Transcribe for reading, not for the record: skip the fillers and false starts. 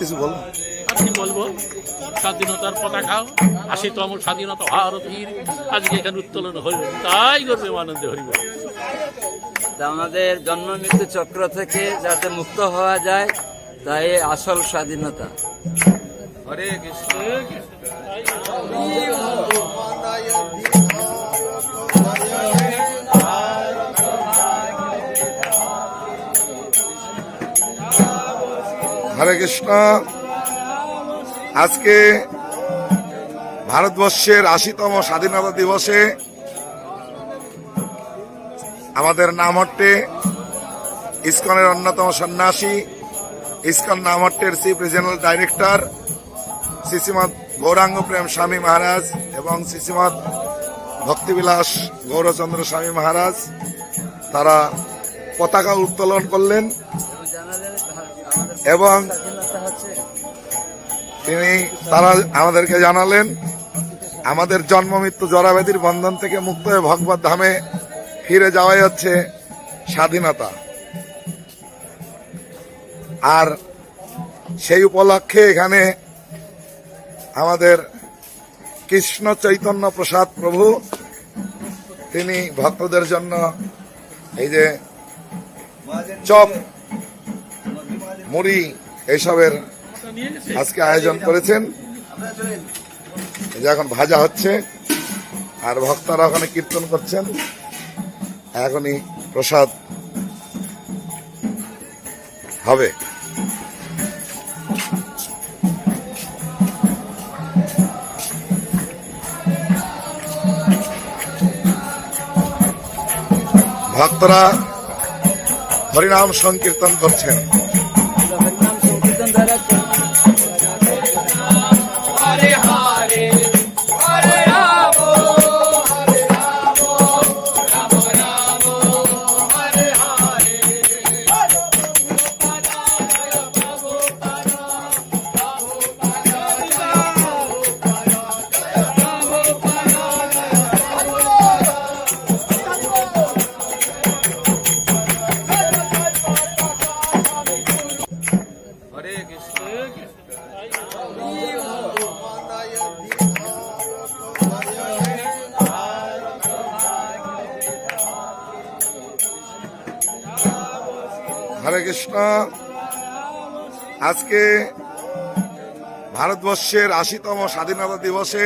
কিছু বল। আমি বলবো স্বাধীনতার পতাকা ৮০তম স্বাধীনতা ভারতীর আজকে এখানে উত্তোলন হইল, তাই করবে আনন্দে হরিব। আমাদের জন্ম মৃত্যু চক্র থেকে যাতে মুক্ত হওয়া যায়, তাই আসল স্বাধীনতা। হরে কৃষ্ণ। হরে কৃষ্ণ। আজকে ভারতবর্ষের ৮০তম স্বাধীনতা দিবসে আমাদের নামহট্টে ইসকনের অন্যতম সন্ন্যাসী, ইসকন নামহট্টের চিফ রিজিওনাল ডাইরেক্টর শ্রীশ্রীমৎ গৌরাঙ্গ প্রেম স্বামী মহারাজ এবং শ্রীশ্রীমৎ ভক্তিবিলাস গৌরচন্দ্র স্বামী মহারাজ তারা পতাকা উত্তোলন করলেন এবং তারা আমাদেরকে জানালেন আমাদের জন্ম মৃত্যু জরাব্যাধির বন্ধন থেকে মুক্ত হয়ে ভগবত ধামে ফিরে যাওয়াই হচ্ছে স্বাধীনতা। আর সেই উপলক্ষে এখানে আমাদের কৃষ্ণ চৈতন্য প্রসাদ প্রভু তিনি ভক্তদের জন্য এই যে চপ মুড়ি এইসবের আজকে আয়োজন করেছেন। এই যে এখন ভাজা হচ্ছে আর ভক্তরা ওখানে কীর্তন করছেন, এখনই প্রসাদ হবে। ভক্তরা হরিনাম সংকীর্তন করছেন। হরে কৃষ্ণ। আজকে ভারতবর্ষের ৮০তম স্বাধীনতা দিবসে